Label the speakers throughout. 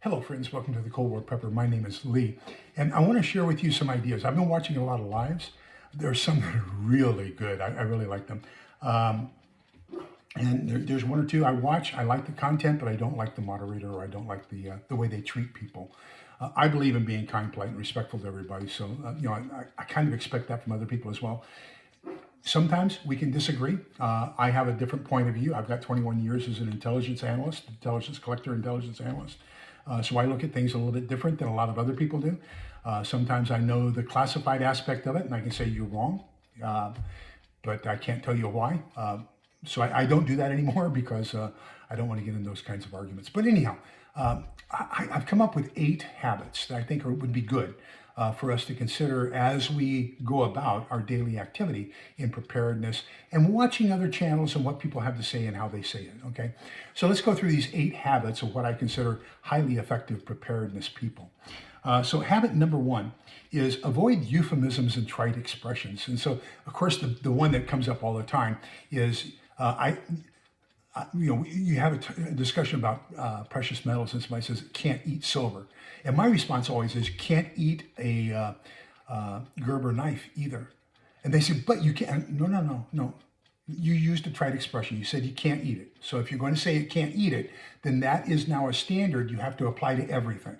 Speaker 1: Hello friends, welcome to the Cold War Prepper. My name is Lee, and I want to share with you some ideas. I've been watching a lot of lives. There are some that are really good. I really like them. And there's one or two I watch. I like the content, but I don't like the moderator, or I don't like the way they treat people. I believe in being kind, polite, and respectful to everybody. So, I kind of expect that from other people as well. Sometimes we can disagree. I have a different point of view. I've got 21 years as an intelligence analyst, intelligence collector, intelligence analyst. So I look at things a little bit different than a lot of other people do. Sometimes I know the classified aspect of it, and I can say you're wrong, but I can't tell you why. So I don't do that anymore because I don't want to get in those kinds of arguments. But anyhow, I've come up with 8 habits that I think would be good for us to consider as we go about our daily activity in preparedness and watching other channels and what people have to say and how they say it, okay? So let's go through these 8 habits of what I consider highly effective preparedness people. So habit number 1 is avoid euphemisms and trite expressions. And so, of course, the one that comes up all the time is you have a discussion about precious metals, and somebody says can't eat silver, and my response always is can't eat a Gerber knife either. And they say, but you can't. No. You used a trite expression. You said you can't eat it. So if you're going to say you can't eat it, then that is now a standard you have to apply to everything.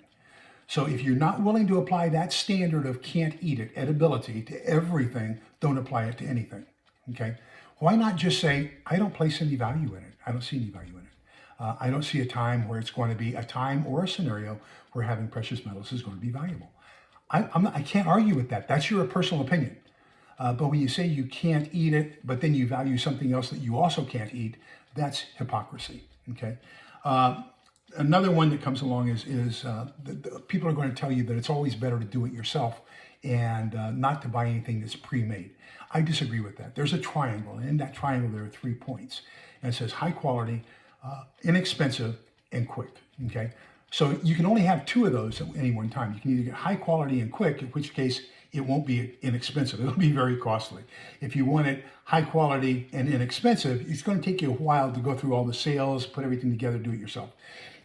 Speaker 1: So if you're not willing to apply that standard of can't eat it, edibility, to everything, don't apply it to anything, okay? Why not just say, I don't place any value in it. I don't see any value in it. I don't see a time where it's going to be a time or a scenario where having precious metals is going to be valuable. I can't argue with that. That's your personal opinion. But when you say you can't eat it, but then you value something else that you also can't eat, that's hypocrisy, okay? Another one that comes along is people are going to tell you that it's always better to do it yourself and not to buy anything that's pre-made. I disagree with that. There's a triangle, and in that triangle there are 3 points. And it says high quality, inexpensive, and quick, okay? So you can only have 2 of those at any one time. You can either get high quality and quick, in which case it won't be inexpensive. It'll be very costly. If you want it high quality and inexpensive, it's going to take you a while to go through all the sales, put everything together, do it yourself.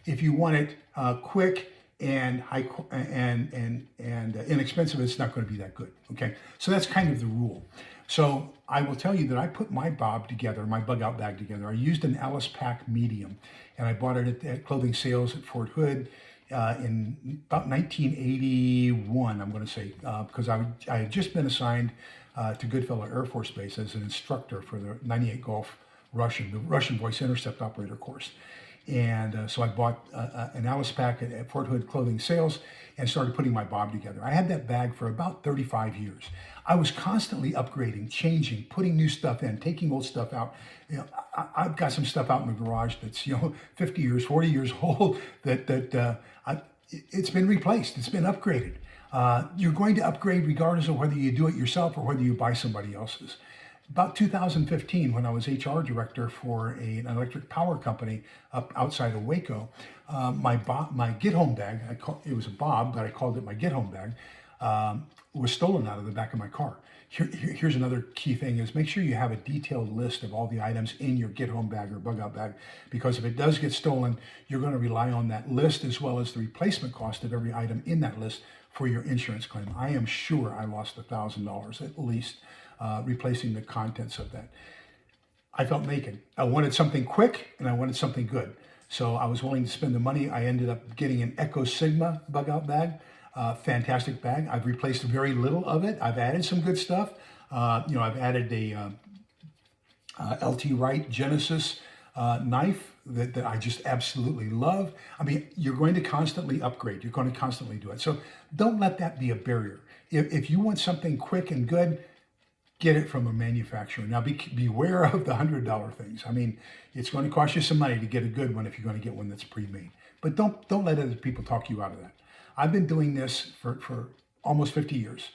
Speaker 1: If you want it quick and inexpensive, it's not going to be that good, okay? So that's kind of the rule. So I will tell you that I put my bob together, my bug out bag together. I used an Alice Pack medium, and I bought it at clothing sales at Fort Hood in about 1981, I'm going to say, because I had just been assigned to Goodfellow Air Force Base as an instructor for the 98 Golf the Russian voice intercept operator course. And so I bought an Alice Pack at Fort Hood Clothing Sales and started putting my bob together. I had that bag for about 35 years. I was constantly upgrading, changing, putting new stuff in, taking old stuff out. I've got some stuff out in the garage that's 50 years, 40 years old it's been replaced. It's been upgraded. You're going to upgrade regardless of whether you do it yourself or whether you buy somebody else's. About 2015, when I was HR director for an electric power company up outside of Waco, my get-home bag, it was a bob, but I called it my get-home bag, was stolen out of the back of my car. Here's another key thing is make sure you have a detailed list of all the items in your get-home bag or bug-out bag, because if it does get stolen, you're going to rely on that list as well as the replacement cost of every item in that list for your insurance claim. I am sure I lost $1,000 at least replacing the contents of that. I felt naked. I wanted something quick and I wanted something good. So I was willing to spend the money. I ended up getting an Echo Sigma bug-out bag. Fantastic bag. I've replaced very little of it. I've added some good stuff. I've added a LT Wright Genesis knife that I just absolutely love. I mean, you're going to constantly upgrade. You're going to constantly do it. So don't let that be a barrier. If you want something quick and good, get it from a manufacturer. Now beware of the $100 things. I mean, it's going to cost you some money to get a good one if you're going to get one that's pre-made. But don't let other people talk you out of that. I've been doing this for almost 50 years.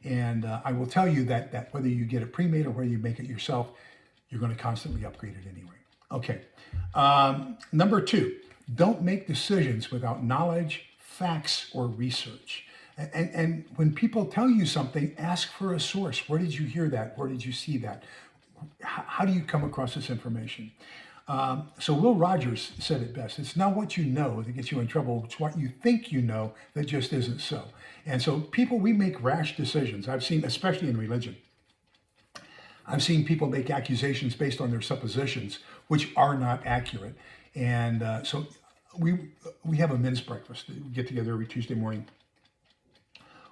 Speaker 1: And I will tell you that whether you get it pre-made or whether you make it yourself, you're going to constantly upgrade it anyway. Okay. Number 2, don't make decisions without knowledge, facts, or research. And when people tell you something, ask for a source. Where did you hear that? Where did you see that? How do you come across this information? So Will Rogers said it best. It's not what you know that gets you in trouble. It's what you think you know that just isn't so. And so people, we make rash decisions. I've seen, especially in religion, I've seen people make accusations based on their suppositions, which are not accurate. And so we have a men's breakfast. We get together every Tuesday morning.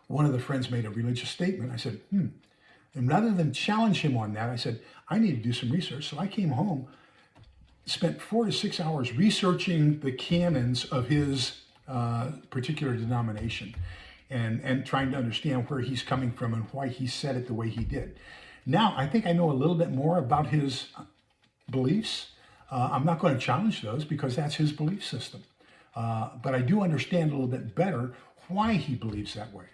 Speaker 1: One of the friends made a religious statement. I said, And rather than challenge him on that, I said, I need to do some research. So I came home, spent 4 to 6 hours researching the canons of his particular denomination and trying to understand where he's coming from and why he said it the way he did. Now, I think I know a little bit more about his beliefs. I'm not going to challenge those because that's his belief system. But I do understand a little bit better why he believes that way.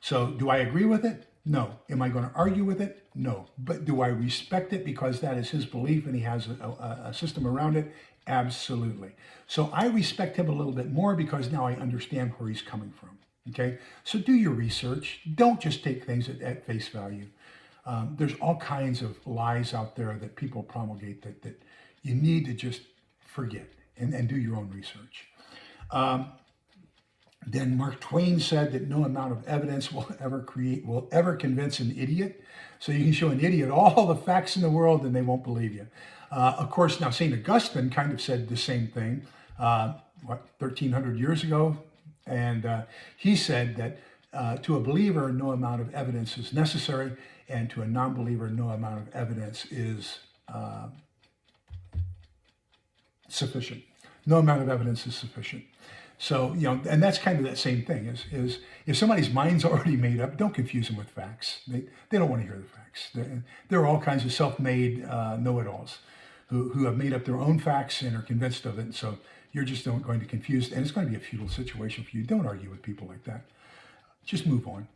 Speaker 1: So do I agree with it? No. Am I going to argue with it? No. But do I respect it because that is his belief and he has a system around it? Absolutely. So I respect him a little bit more because now I understand where he's coming from. Okay? So do your research. Don't just take things at face value. There's all kinds of lies out there that people promulgate that you need to just forget and do your own research. Then Mark Twain said that no amount of evidence will ever convince an idiot. So you can show an idiot all the facts in the world and they won't believe you. Of course, now St. Augustine kind of said the same thing, 1,300 years ago. And he said that to a believer, no amount of evidence is necessary. And to a non-believer, no amount of evidence is sufficient. No amount of evidence is sufficient. So, and that's kind of that same thing is if somebody's mind's already made up, don't confuse them with facts. They don't want to hear the facts. There are all kinds of self-made know-it-alls who have made up their own facts and are convinced of it. And so you're just going to confuse, and it's going to be a futile situation for you. Don't argue with people like that. Just move on.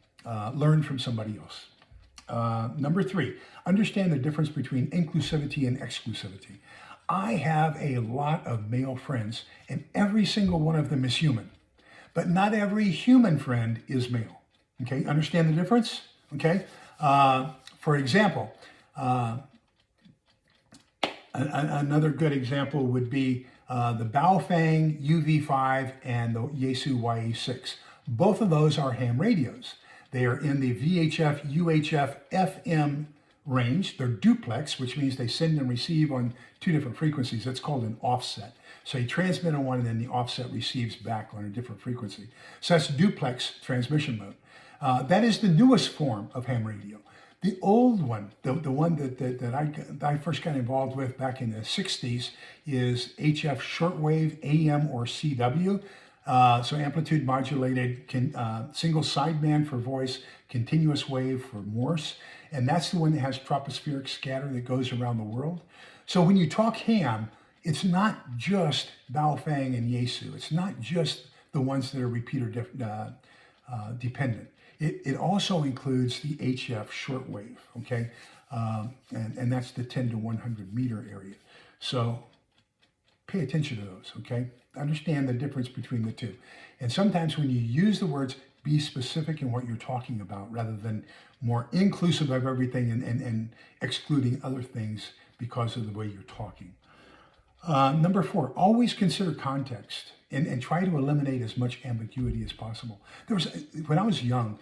Speaker 1: Learn from somebody else. Number 3, understand the difference between inclusivity and exclusivity. I have a lot of male friends, and every single one of them is human. But not every human friend is male. Okay, understand the difference? Okay. For example, another good example would be the Baofeng UV5 and the Yaesu YA6. Both of those are ham radios. They are in the VHF, UHF, FM range. They're duplex, which means they send and receive on 2 different frequencies. That's called an offset. So you transmit on one and then the offset receives back on a different frequency. So that's duplex transmission mode. That is the newest form of ham radio. The old one, the one that I first got involved with back in the 60s is HF shortwave, AM or CW. So amplitude modulated, single sideband for voice, continuous wave for Morse. And that's the one that has tropospheric scatter that goes around the world. So when you talk ham, it's not just Baofeng and Yaesu. It's not just the ones that are repeater dependent. It also includes the HF shortwave, okay? And that's the 10 to 100 meter area. So pay attention to those, okay? Understand the difference between the two. And sometimes when you use the words, be specific in what you're talking about rather than more inclusive of everything and excluding other things because of the way you're talking. Number 4, always consider context and try to eliminate as much ambiguity as possible. When I was young,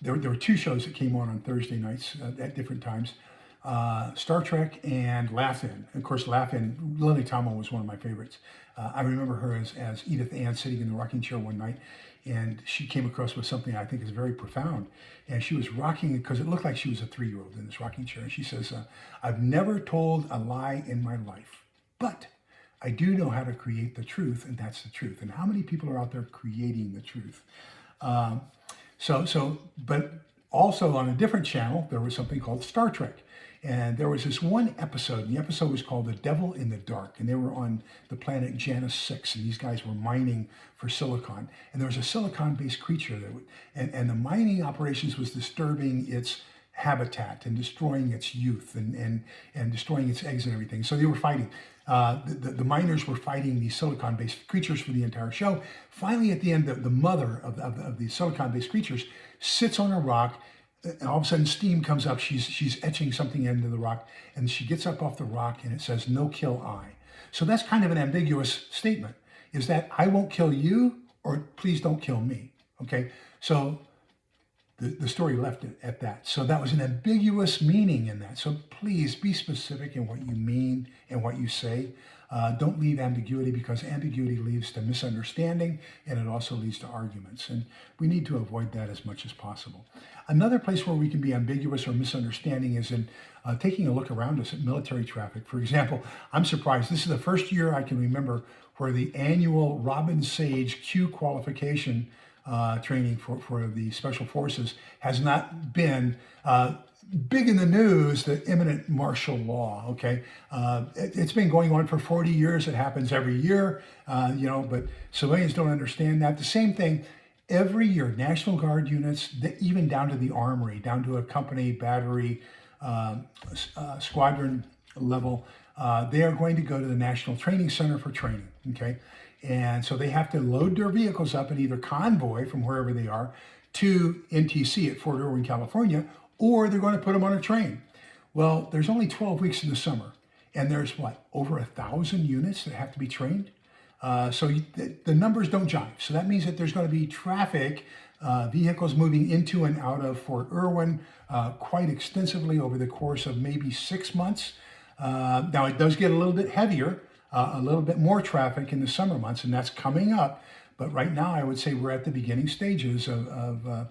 Speaker 1: there were 2 shows that came on Thursday nights at different times. Star Trek and Laugh-In. Of course, Laugh-In, Lily Tomlin was one of my favorites. I remember her as Edith Ann sitting in the rocking chair one night, and she came across with something I think is very profound. And she was rocking because it looked like she was a 3-year-old in this rocking chair. And she says, I've never told a lie in my life, but I do know how to create the truth, and that's the truth. And how many people are out there creating the truth? But also on a different channel, there was something called Star Trek. And there was this one episode, and the episode was called The Devil in the Dark. And they were on the planet Janus 6, and these guys were mining for silicon. And there was a silicon-based creature and the mining operations was disturbing its habitat and destroying its youth and destroying its eggs and everything. So they were fighting. The miners were fighting these silicon-based creatures for the entire show. Finally, at the end, the mother of the silicon-based creatures sits on a rock, and all of a sudden steam comes up. She's etching something into the rock, and she gets up off the rock, and it says, "No kill I." So that's kind of an ambiguous statement, is that I won't kill you or please don't kill me, okay? So the story left it at that. So that was an ambiguous meaning in that. So please be specific in what you mean and what you say. Don't leave ambiguity, because ambiguity leads to misunderstanding, and it also leads to arguments. And we need to avoid that as much as possible. Another place where we can be ambiguous or misunderstanding is in taking a look around us at military traffic. For example, I'm surprised. This is the first year I can remember where the annual Robin Sage Q qualification training for the Special Forces has not been big in the news, the imminent martial law, okay? It's been going on for 40 years. It happens every year, but civilians don't understand that. The same thing every year, National Guard units, even down to the armory, down to a company, battery, squadron level, they are going to go to the National Training Center for training, okay? And so they have to load their vehicles up and either convoy from wherever they are to NTC at Fort Irwin, California, or they're going to put them on a train. Well, there's only 12 weeks in the summer, and there's over 1,000 units that have to be trained. The numbers don't jive. So that means that there's going to be traffic, vehicles moving into and out of Fort Irwin quite extensively over the course of maybe 6 months. Now it does get a little bit heavier, a little bit more traffic in the summer months, and that's coming up. But right now, I would say we're at the beginning stages of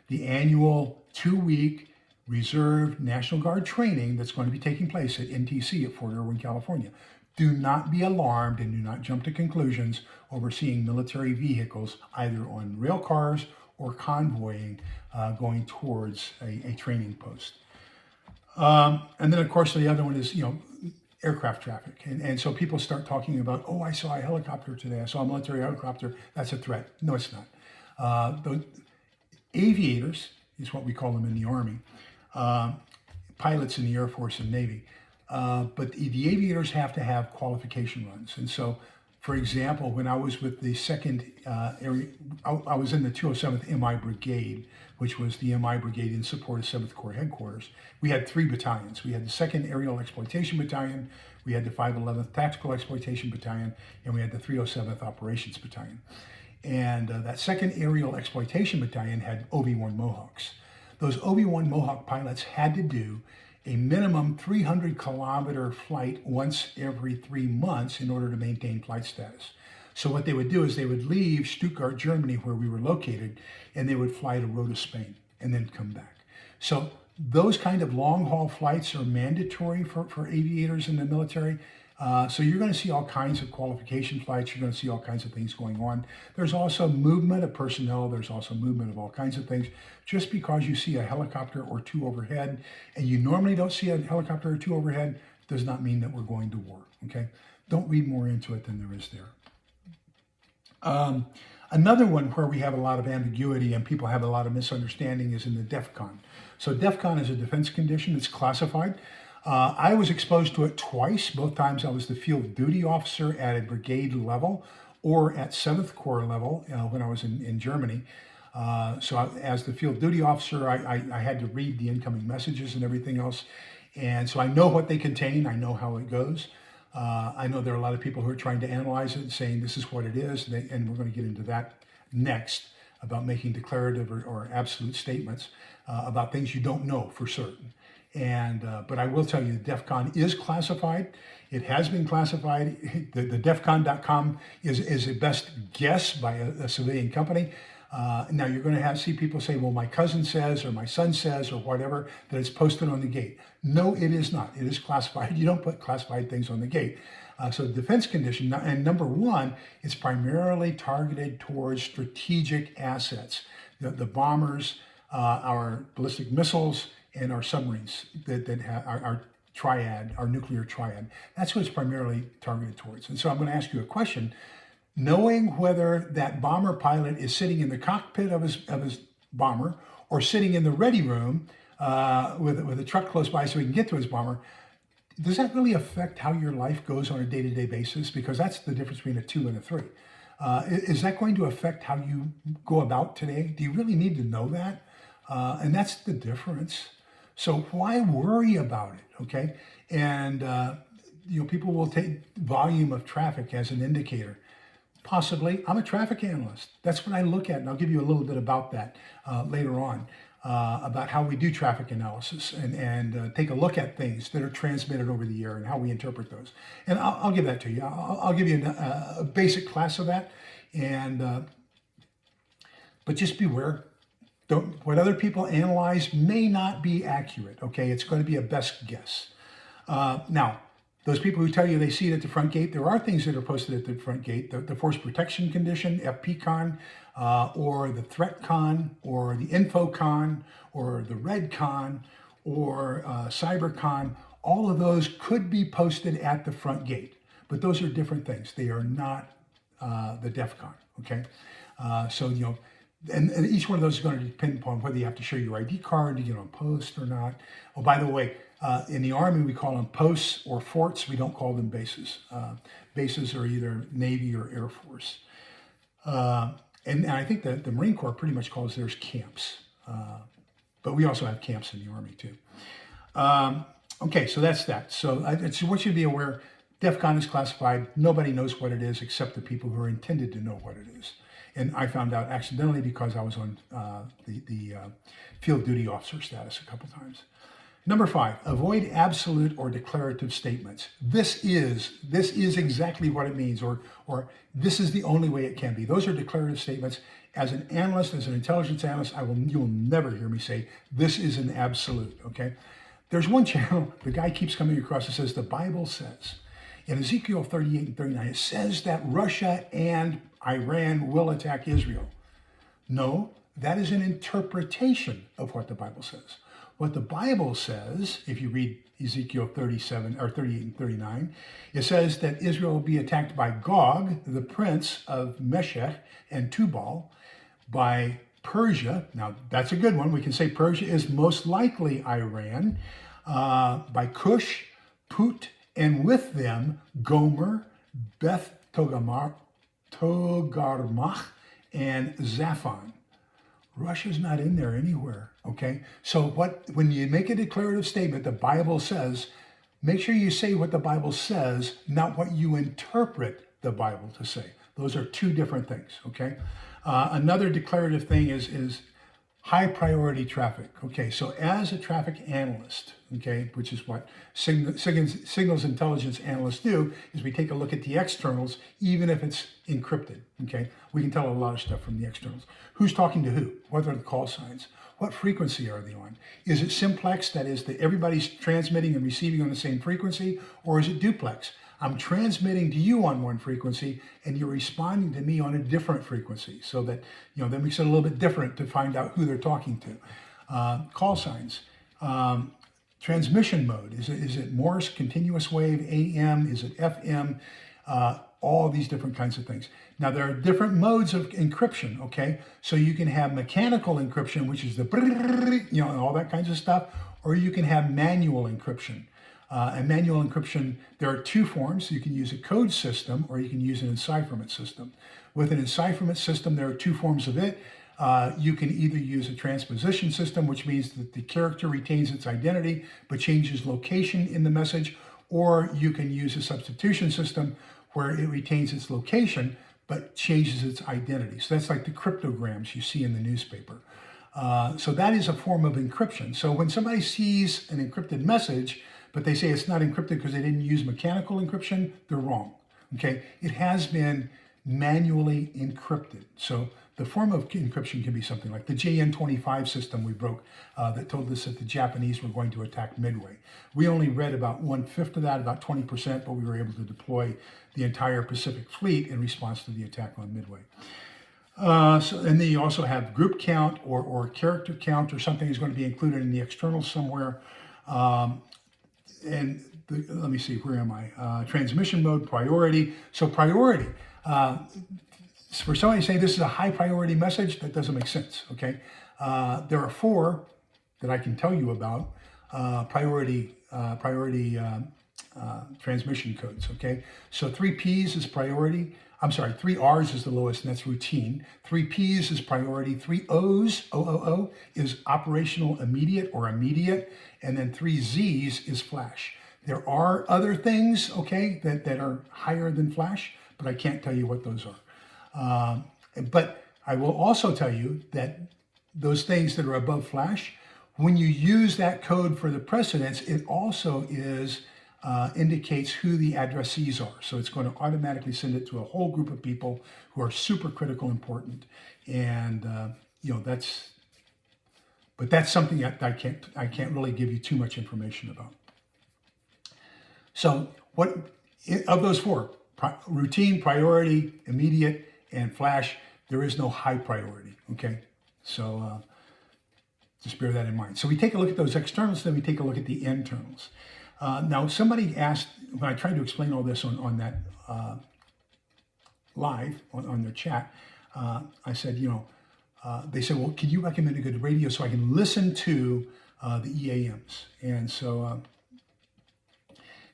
Speaker 1: the annual 2-week Reserve National Guard training that's going to be taking place at NTC at Fort Irwin, California. Do not be alarmed and do not jump to conclusions over seeing military vehicles either on rail cars or convoying going towards a training post. And then, of course, the other one is, aircraft traffic. And so people start talking about, oh, I saw a helicopter today. I saw a military helicopter. That's a threat. No, it's not. The aviators is what we call them in the Army. Pilots in the Air Force and Navy. But the aviators have to have qualification runs. And so, for example, when I was with the second area, I was in the 207th MI Brigade, which was the MI Brigade in support of 7th Corps headquarters. We had 3 battalions. We had the 2nd Aerial Exploitation Battalion, we had the 511th Tactical Exploitation Battalion, and we had the 307th Operations Battalion. And that 2nd Aerial Exploitation Battalion had OV-1 Mohawks. Those OV-1 Mohawk pilots had to do a minimum 300-kilometer flight once every 3 months in order to maintain flight status. So what they would do is they would leave Stuttgart, Germany, where we were located, and they would fly to Rota, Spain, and then come back. So those kind of long-haul flights are mandatory for aviators in the military. So you're going to see all kinds of qualification flights. You're going to see all kinds of things going on. There's also movement of personnel. There's also movement of all kinds of things. Just because you see a helicopter or 2 overhead, and you normally don't see a helicopter or 2 overhead, does not mean that we're going to war, okay? Don't read more into it than there is there. Another one where we have a lot of ambiguity and people have a lot of misunderstanding is in the DEFCON. So DEFCON is a defense condition. It's classified. I was exposed to it twice. Both times I was the field duty officer at a brigade level or at 7th Corps level when I was in Germany. As the field duty officer, I had to read the incoming messages and everything else. And so I know what they contain. I know how it goes. I know there are a lot of people who are trying to analyze it and saying this is what it is. And we're going to get into that next about making declarative or absolute statements about things you don't know for certain. But I will tell you, DEFCON is classified. It has been classified. The DEFCON.com is a best guess by a civilian company. Now you're going to see people say, well, my cousin says, or my son says, or whatever, that it's posted on the gate. No, it is not. It is classified. You don't put classified things on the gate. So the defense condition, and number one, it's primarily targeted towards strategic assets. The bombers, our ballistic missiles, and our submarines that have our triad, our nuclear triad. That's what it's primarily targeted towards. And so I'm going to ask you a question. Knowing whether that bomber pilot is sitting in the cockpit of his bomber or sitting in the ready room with a truck close by so he can get to his bomber, does that really affect how your life goes on a day-to-day basis? Because that's the difference between a 2 and a 3. Is that going to affect how you go about today? Do you really need to know that? And that's the difference. So why worry about it, okay? And people will take volume of traffic as an indicator. Possibly. I'm a traffic analyst. That's what I look at, and I'll give you a little bit about that later on, about how we do traffic analysis and take a look at things that are transmitted over the air and how we interpret those. And I'll give that to you. I'll give you a basic class of that, and but just beware. What other people analyze may not be accurate. Okay, it's going to be a best guess. Now, those people who tell you they see it at the front gate, there are things that are posted at the front gate. The force protection condition, FPCON, or the ThreatCon, or the INFOCON, or the REDCON, or CYBERCON. All of those could be posted at the front gate, but those are different things. They are not the DEFCON, okay? So, and each one of those is going to depend upon whether you have to show your ID card to get on post or not. Oh, by the way, in the Army, we call them posts or forts. We don't call them bases. Bases are either Navy or Air Force. And I think that the Marine Corps pretty much calls theirs camps. But we also have camps in the Army too. Okay, so that's that. So I want you to be aware, DEFCON is classified. Nobody knows what it is except the people who are intended to know what it is. And I found out accidentally because I was on the field duty officer status a couple times. Number 5, avoid absolute or declarative statements. This is exactly what it means, or this is the only way it can be. Those are declarative statements. As an analyst, as an intelligence analyst, you'll never hear me say this is an absolute. Okay, there's one channel the guy keeps coming across that says the Bible says. In Ezekiel 38 and 39, it says that Russia and Iran will attack Israel. No, that is an interpretation of what the Bible says. What the Bible says, if you read Ezekiel 37 or 38 and 39, it says that Israel will be attacked by Gog, the prince of Meshech and Tubal, by Persia. Now, that's a good one. We can say Persia is most likely Iran, by Cush, Put, and with them Gomer, Beth Togarmah, and Zaphon. Russia's not in there anywhere, okay? So when you make a declarative statement, the Bible says, make sure you say what the Bible says, not what you interpret the Bible to say. Those are two different things, okay? Another declarative thing is high priority traffic. Okay, so as a traffic analyst, okay, which is what signals intelligence analysts do, is we take a look at the externals, even if it's encrypted. Okay, we can tell a lot of stuff from the externals. Who's talking to who? What are the call signs? What frequency are they on? Is it simplex, that is that everybody's transmitting and receiving on the same frequency, or is it duplex? I'm transmitting to you on one frequency and you're responding to me on a different frequency, so that, that makes it a little bit different to find out who they're talking to. Call signs. Transmission mode. Is it Morse, continuous wave, AM? Is it FM? All these different kinds of things. Now, there are different modes of encryption, okay? So you can have mechanical encryption, which is the all that kinds of stuff, or you can have manual encryption. And manual encryption, there are two forms. You can use a code system or you can use an encipherment system. With an encipherment system, there are two forms of it. You can either use a transposition system, which means that the character retains its identity but changes location in the message, or you can use a substitution system where it retains its location but changes its identity. So that's like the cryptograms you see in the newspaper. So that is a form of encryption. So when somebody sees an encrypted message, but they say it's not encrypted because they didn't use mechanical encryption, they're wrong, okay? It has been manually encrypted. So the form of encryption can be something like the JN25 system we broke that told us that the Japanese were going to attack Midway. We only read about 1/5 of that, about 20%, but we were able to deploy the entire Pacific Fleet in response to the attack on Midway. And then you also have group count or character count, or something is going to be included in the external somewhere. Let me see, where am I? Transmission mode, priority. So priority, for somebody saying this is a high priority message, that doesn't make sense, okay? There are 4 that I can tell you about, priority transmission codes, okay? So 3 Ps is priority. 3 Rs is the lowest, and that's routine. 3 Ps is priority. 3 Os, OOO, is operational immediate or immediate. And then 3 Zs is flash. There are other things, okay, that are higher than Flash, but I can't tell you what those are. But I will also tell you that those things that are above Flash, when you use that code for the precedence, it also indicates who the addressees are. So it's going to automatically send it to a whole group of people who are super critical important. And, but that's something that I can't really give you too much information about. So what of those four, routine, priority, immediate, and Flash, there is no high priority, okay? So just bear that in mind. So we take a look at those externals, then we take a look at the internals. Now, somebody asked, when I tried to explain all this on that live, on the chat, I said, they said, well, can you recommend a good radio so I can listen to the EAMs? And so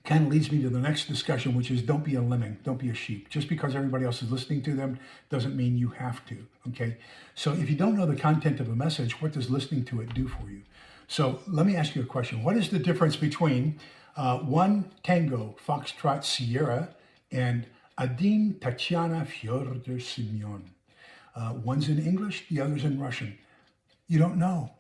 Speaker 1: kind of leads me to the next discussion, which is don't be a lemming, don't be a sheep. Just because everybody else is listening to them doesn't mean you have to, okay? So if you don't know the content of a message, what does listening to it do for you? So let me ask you a question. What is the difference between one Tango Foxtrot Sierra and Odin, Tatyana, Fyodr, Simeon? One's in English, the other's in Russian. You don't know,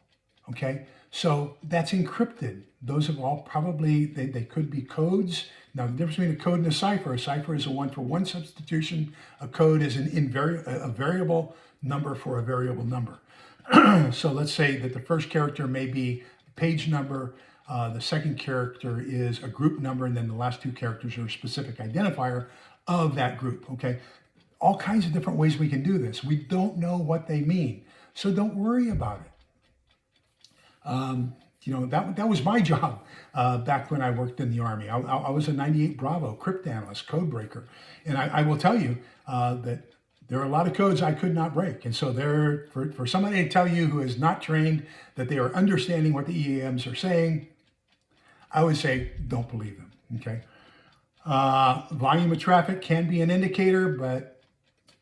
Speaker 1: okay? So that's encrypted. Those are all probably, they could be codes. Now the difference between a code and a cipher is a one-for-one substitution. A code is a variable number for a variable number. So let's say that the first character may be page number, the second character is a group number, and then the last two characters are a specific identifier of that group, okay? All kinds of different ways we can do this. We don't know what they mean, so don't worry about it. That was my job back when I worked in the Army. I was a 98 Bravo crypt analyst, code breaker. And I will tell you that there are a lot of codes I could not break. And so for somebody to tell you who is not trained that they are understanding what the EAMs are saying, I would say, don't believe them, okay? Volume of traffic can be an indicator, but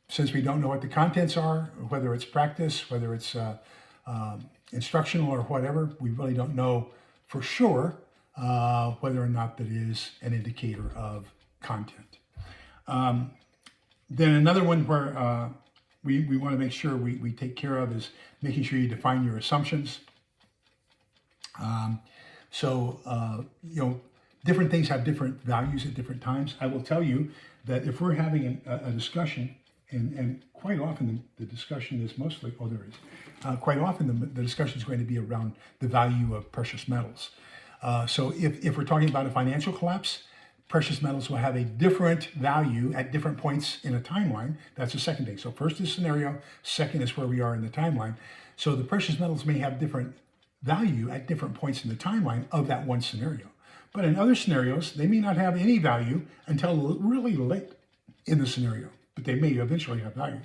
Speaker 1: since we don't know what the contents are, whether it's practice, whether it's instructional or whatever, we really don't know for sure whether or not that is an indicator of content. Then another one where we want to make sure we take care of is making sure you define your assumptions. Different things have different values at different times. I will tell you that if we're having a discussion, and quite often the discussion is mostly, quite often the discussion is going to be around the value of precious metals. So if we're talking about a financial collapse, precious metals will have a different value at different points in a timeline. That's the second thing. So first is scenario, second is where we are in the timeline. So the precious metals may have different value at different points in the timeline of that one scenario. But in other scenarios, they may not have any value until really late in the scenario, but they may eventually have value.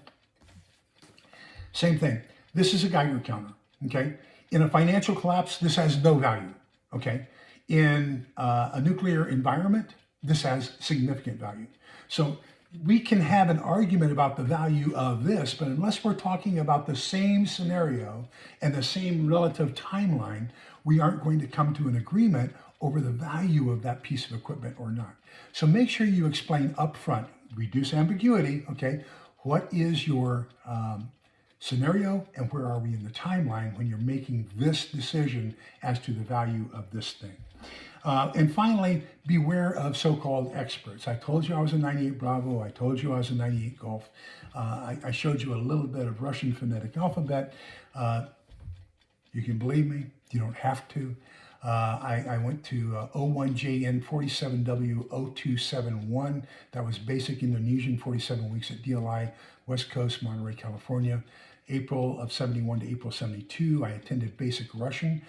Speaker 1: Same thing. This is a Geiger counter, okay? In a financial collapse, this has no value, okay? In a nuclear environment, this has significant value. So we can have an argument about the value of this, but unless we're talking about the same scenario and the same relative timeline, we aren't going to come to an agreement over the value of that piece of equipment or not. So make sure you explain upfront, reduce ambiguity, okay? What is your scenario and where are we in the timeline when you're making this decision as to the value of this thing? And finally, beware of so-called experts. I told you I was a 98 Bravo. I told you I was a 98 Golf. I showed you a little bit of Russian phonetic alphabet. You can believe me. You don't have to. I went to 01JN47W0271. That was basic Indonesian, 47 weeks at DLI, West Coast, Monterey, California. April of 71 to April 72, I attended basic Russian,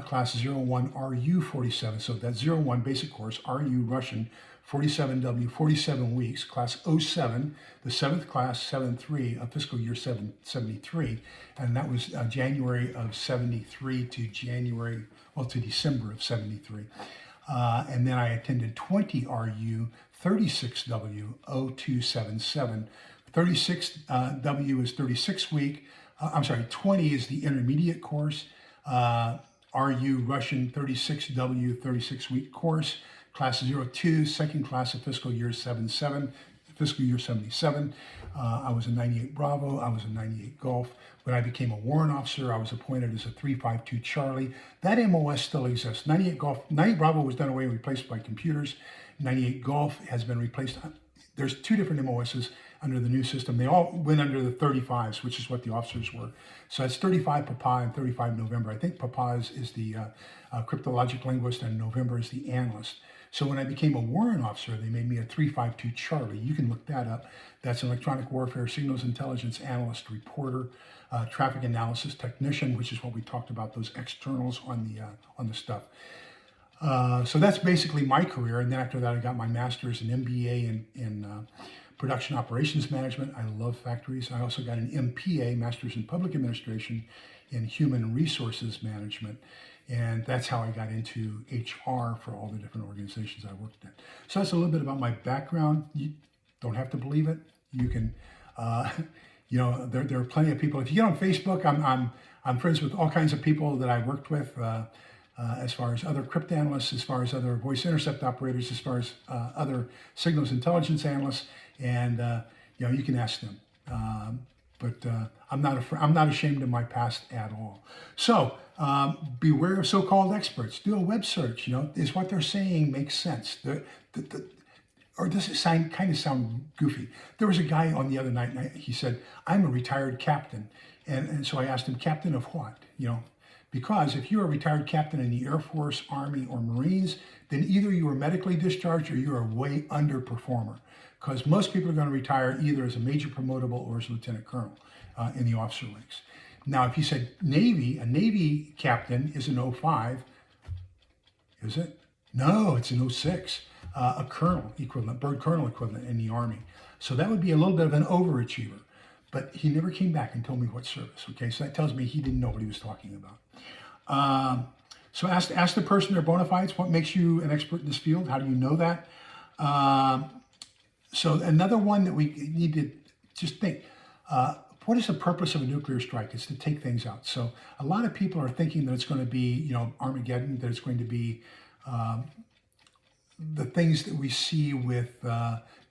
Speaker 1: class 01 RU47. So that's 01 basic course, RU Russian, 47W, 47 weeks, class 07, the 7th class, 7-3 of fiscal year 73. And that was January of 73 to to December of 73. And then I attended 20 RU, 36W, 0277. 36W is 36 week. 20 is the intermediate course. RU Russian 36W 36 week course. class 02, second class of fiscal year 77, fiscal year 77. I was a 98 Bravo, I was a 98 Golf. When I became a warrant officer, I was appointed as a 352 Charlie. That MOS still exists. 98 Golf, 98 Bravo was done away and replaced by computers. 98 Golf has been replaced. There's two different MOSs under the new system. They all went under the 35s, which is what the officers were. So it's 35 Papa and 35 November. I think Papa is the cryptologic linguist and November is the analyst. So when I became a warrant officer, they made me a 352 Charlie. You can look that up. That's an electronic warfare signals intelligence analyst, reporter, traffic analysis technician, which is what we talked about, those externals on the stuff. So that's basically my career. And then after that, I got my master's and MBA in production operations management. I love factories. I also got an MPA, master's in public administration, in human resources management. And that's how I got into HR for all the different organizations I worked at. So that's a little bit about my background. You don't have to believe it. You can, you know, there are plenty of people. If you get on Facebook, I'm friends with all kinds of people that I worked with, as far as other crypt analysts, as far as other voice intercept operators, as far as other signals intelligence analysts, and you know, you can ask them. But I'm not ashamed of my past at all. So beware of so-called experts. Do a web search. You know, is what they're saying makes sense? Or does it kind of sound goofy? There was a guy on the other night, and he said, "I'm a retired captain," and so I asked him, "Captain of what?" You know, because if you're a retired captain in the Air Force, Army, or Marines, then either you are medically discharged or you're a way underperformer. Because most people are going to retire either as a major promotable or as a lieutenant colonel in the officer ranks. Now, if you said Navy, a Navy captain is an 05, is it? No, it's an 06, a colonel equivalent, bird colonel equivalent in the Army. So that would be a little bit of an overachiever. But he never came back and told me what service, okay? So that tells me he didn't know what he was talking about. So ask the person their bona fides, what makes you an expert in this field? How do you know that? So another one that we need to just think, what is the purpose of a nuclear strike? It's to take things out. So a lot of people are thinking that it's going to be, you know, Armageddon, that it's going to be the things that we see with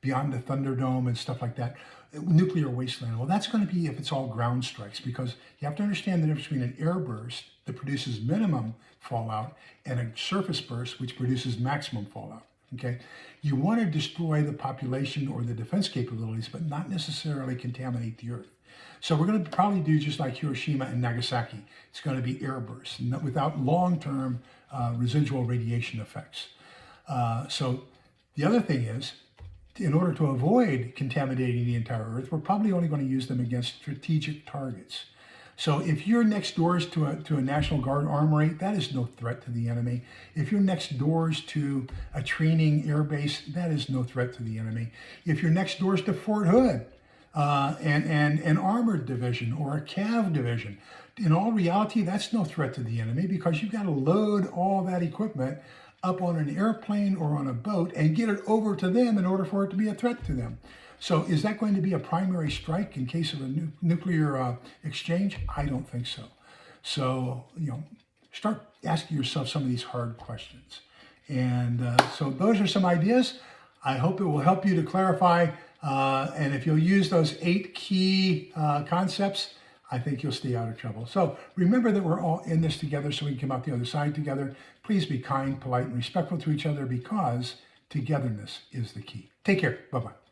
Speaker 1: Beyond the Thunderdome and stuff like that, nuclear wasteland. Well, that's going to be if it's all ground strikes, because you have to understand the difference between an air burst that produces minimum fallout and a surface burst which produces maximum fallout. Okay, you want to destroy the population or the defense capabilities, but not necessarily contaminate the earth. So we're going to probably do just like Hiroshima and Nagasaki. It's going to be air bursts without long-term residual radiation effects. So the other thing is, in order to avoid contaminating the entire earth, we're probably only going to use them against strategic targets. So if you're next doors to a National Guard armory, that is no threat to the enemy. If you're next doors to a training air base, that is no threat to the enemy. If you're next doors to Fort Hood and an armored division or a CAV division, in all reality, that's no threat to the enemy, because you've got to load all that equipment up on an airplane or on a boat and get it over to them in order for it to be a threat to them. So is that going to be a primary strike in case of a nuclear exchange? I don't think so. So, you know, start asking yourself some of these hard questions. And so those are some ideas. I hope it will help you to clarify. And if you'll use those 8 key concepts, I think you'll stay out of trouble. So remember that we're all in this together so we can come out the other side together. Please be kind, polite, and respectful to each other, because togetherness is the key. Take care. Bye-bye.